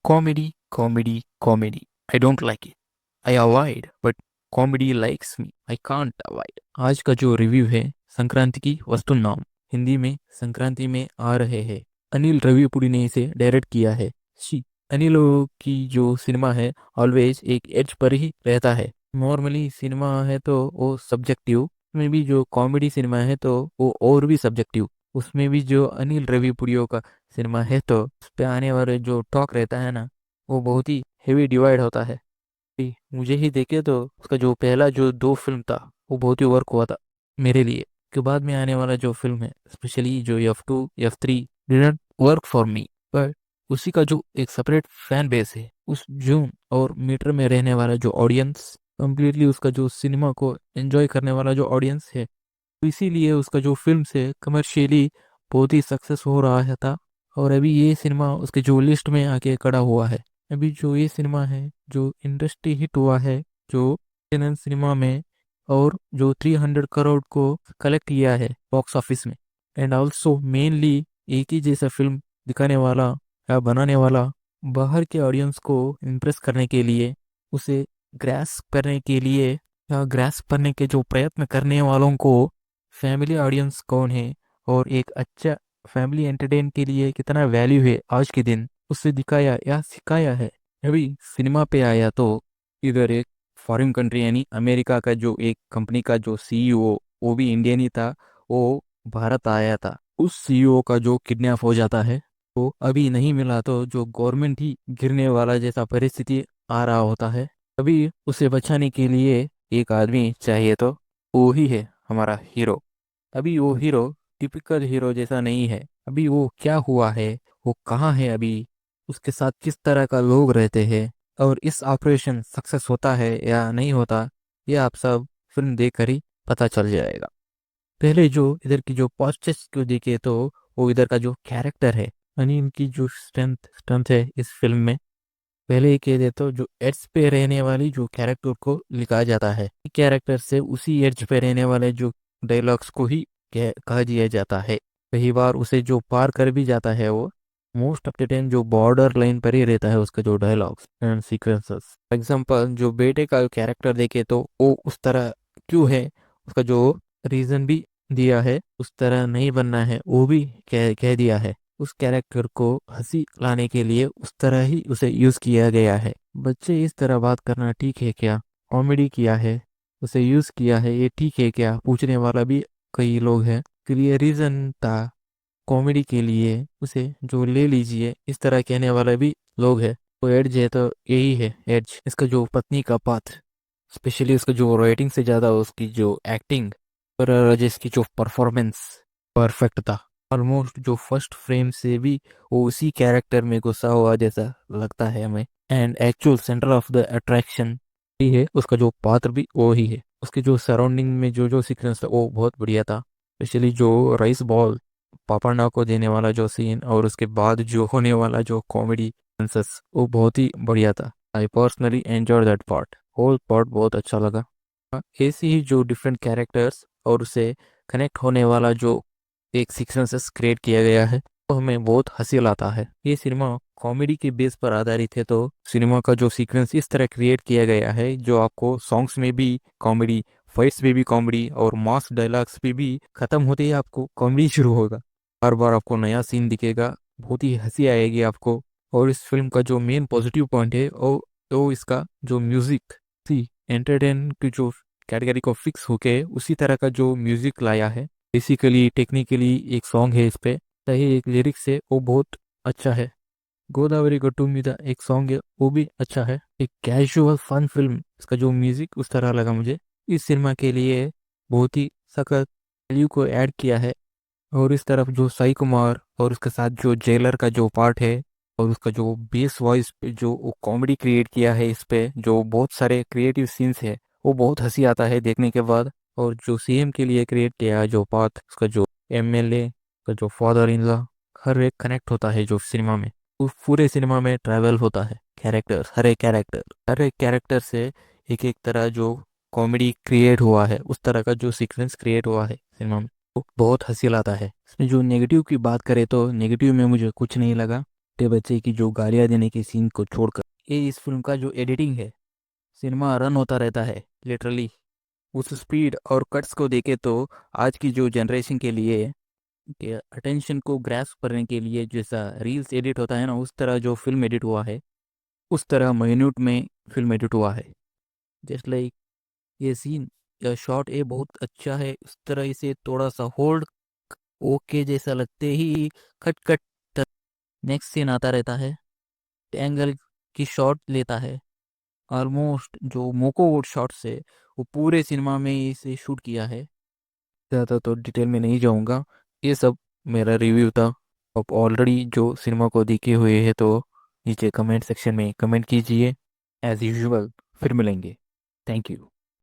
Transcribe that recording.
Comedy, comedy, comedy. I don't like it. I avoid, but comedy likes me. I can't avoid. आज का जो review है संक्रांति की वस्तु नाम, हिंदी में संक्रांति में आ रहे हैं। अनिल रविपुरी ने इसे डायरेक्ट किया है। शी अनिल की जो सिनेमा है ऑलवेज एक एज पर ही रहता है। नॉर्मली सिनेमा है तो वो सब्जेक्टिव, में भी जो कॉमेडी सिनेमा है तो वो और भी सब्जेक्टिव। उसमें भी जो अनिल रविपुरियो का सिनेमा है तो उस पे आने वाले जो टॉक रहता है ना, वो बहुत ही हेवी डिवाइड होता है। मुझे ही देखे तो उसका जो पहला जो दो फिल्म था वो बहुत ही वर्क हुआ था मेरे लिए। के बाद में आने वाला जो फिल्म है स्पेशली जो F2 F3 didn't work for me. पर उसी का जो एक सेपरेट फैन बेस है, उस जून और मीटर में रहने वाला जो ऑडियंस, कम्प्लीटली उसका जो सिनेमा को एंजॉय करने वाला जो ऑडियंस है, तो इसीलिए उसका जो फिल्म से कमर्शियली बहुत ही सक्सेस हो रहा है था। और अभी ये सिनेमा उसके जो लिस्ट में आके खड़ा हुआ है। अभी जो ये सिनेमा है जो इंडस्ट्री हिट हुआ है, जो चैनल सिनेमा में, और जो 300 करोड़ को कलेक्ट किया है बॉक्स ऑफिस में। एंड ऑल्सो मेनली एक ही जैसा फिल्म दिखाने वाला या बनाने वाला बाहर के ऑडियंस को इम्प्रेस करने के लिए, उसे ग्रास्प करने के लिए या ग्रास्प करने के जो प्रयत्न करने वालों को फैमिली ऑडियंस कौन है और एक अच्छा फैमिली एंटरटेन के लिए कितना वैल्यू है आज के दिन, उससे दिखाया या सिखाया है। अभी सिनेमा पे आया तो इधर एक फॉरेन कंट्री यानी अमेरिका का जो एक कंपनी का जो सीईओ, वो भी इंडियन ही था, वो भारत आया था। उस सीईओ का जो किडनैप हो जाता है, तो अभी नहीं मिला तो जो गवर्नमेंट ही गिरने वाला जैसा परिस्थिति आ रहा होता है। अभी उसे बचाने के लिए एक आदमी चाहिए, तो वो ही है हमारा हीरो। अभी वो हीरो टिपिकल हीरो जैसा नहीं है। अभी वो क्या हुआ है, वो कहाँ है अभी, उसके साथ किस तरह का लोग रहते हैं, और इस ऑपरेशन सक्सेस होता है या नहीं होता, ये आप सब फिल्म देख कर ही पता चल जाएगा। पहले जो इधर की जो पॉजिटिव्स को देखे तो वो इधर का जो कैरेक्टर है यानी इनकी जो स्ट्रेंथ स्ट्रेंथ है इस फिल्म में। पहले ही कह देता हूँ, जो एड्स पे रहने वाली जो कैरेक्टर को लिखा जाता है, कैरेक्टर से उसी एड्स पे रहने वाले जो डायलॉग्स को ही कहा दिया जाता है। कई बार उसे जो पार कर भी जाता है वो मोस्ट ऑफ द टाइम जो बॉर्डर लाइन पर ही रहता है उसका जो dialogues and sequences. For example जो बेटे का कैरेक्टर देखे तो वो उस तरह क्यों है, उसका जो रीजन भी दिया है, उस तरह नहीं बनना है वो भी कह दिया है। उस कैरेक्टर को हंसी लाने के लिए उस तरह ही उसे यूज किया गया है। बच्चे इस तरह बात करना ठीक है क्या, कॉमेडी किया है, उसे यूज किया है, ये ठीक है क्या, पूछने वाला भी कई लोग हैं। फिर ये रीजन था कॉमेडी के लिए, उसे जो ले लीजिए इस तरह कहने वाला भी लोग हैं। तो एड्ज है तो यही है एड्ज। इसका जो पत्नी का पात्र, स्पेशली उसका जो राइटिंग से ज्यादा उसकी जो एक्टिंग और राजेश की जो परफॉर्मेंस परफेक्ट था। ऑलमोस्ट जो फर्स्ट फ्रेम से भी वो उसी कैरेक्टर में घुसा हुआ जैसा लगता है हमें। And actual centre of the attraction ही है, उसका जो पात्र भी वो ही है। उसके जो सराउंडिंग में जो जो सीक्वेंस था वो बहुत बढ़िया था। स्पेशली जो राइस बॉल पापा को देने वाला जो सीन और उसके बाद जो होने वाला जो कॉमेडी वो बहुत ही बढ़िया था। I personally enjoy that part, whole part बहुत अच्छा लगा। ऐसे ही जो डिफरेंट कैरेक्टर्स और उसे कनेक्ट होने वाला जो एक सीक्वेंसेस क्रिएट किया गया है, तो हमें बहुत हंसी लाता है। ये सिनेमा कॉमेडी के बेस पर आधारित है, तो सिनेमा का जो सीक्वेंस इस तरह क्रिएट किया गया है जो आपको सॉन्ग्स में भी कॉमेडी, फाइट्स में भी कॉमेडी और मास डायलॉग्स पे भी खत्म होते ही आपको कॉमेडी शुरू होगा। हर बार आपको नया सीन दिखेगा, बहुत ही हंसी आएगी आपको। और इस फिल्म का जो मेन पॉजिटिव पॉइंट है वो तो इसका जो म्यूजिक थी, एंटरटेन की जो कैटेगरी को फिक्स होके उसी तरह का जो म्यूजिक लाया है। बेसिकली टेक्निकली एक सॉन्ग है इस पे, सही एक लिरिक्स है वो बहुत अच्छा है। गोदावरी गट्टू मीदा एक सॉन्ग है वो भी अच्छा है। एक कैजुअल फन फिल्म, इसका जो म्यूजिक उस तरह लगा मुझे। इस सिनेमा के लिए बहुत ही सख्त वैल्यू को ऐड किया है। और इस तरफ जो साई कुमार और उसके साथ जो जेलर का जो पार्ट है और उसका जो बेस वॉइस पे जो कॉमेडी क्रिएट किया है, इस पे जो बहुत सारे क्रिएटिव सीन्स है वो बहुत हंसी आता है देखने के बाद। और जो सीएम के लिए क्रिएट किया है जो पार्ट, उसका जो एमएलए का जो फादर इन लॉ, हर एक कनेक्ट होता है जो सिनेमा में। उस पूरे सिनेमा में ट्रैवल होता है कैरेक्टर, हर एक कैरेक्टर से एक एक तरह जो कॉमेडी क्रिएट हुआ है, उस तरह का जो सीक्वेंस क्रिएट हुआ है सिनेमा में, बहुत हंसी लाता है। इसमें जो नेगेटिव की बात करें तो नेगेटिव में मुझे कुछ नहीं लगा। छोटे बच्चे की जो गालियाँ देने के सीन को छोड़कर, ये इस फिल्म का जो एडिटिंग है, सिनेमा रन होता रहता है लिटरली। उस स्पीड और कट्स को देखे तो आज की जो जनरेशन के लिए के अटेंशन को ग्रैस्प करने के लिए जैसा रील्स एडिट होता है ना, उस तरह जो फिल्म एडिट हुआ है, उस तरह मिनट में फिल्म एडिट हुआ है। जस्ट लाइक ये सीन या शॉट ये बहुत अच्छा है, उस तरह इसे थोड़ा सा होल्ड ओके जैसा लगते ही कट कट नेक्स्ट सीन आता रहता है, एंगल की शॉट लेता है। ऑलमोस्ट जो मोको वुड शॉट्स है वो पूरे सिनेमा में इसे शूट किया है। ज़्यादा तो डिटेल में नहीं जाऊंगा, ये सब मेरा रिव्यू था। आप ऑलरेडी जो सिनेमा को देखे हुए हैं तो नीचे कमेंट सेक्शन में कमेंट कीजिए। एज यूजुअल फिर मिलेंगे। Thank you.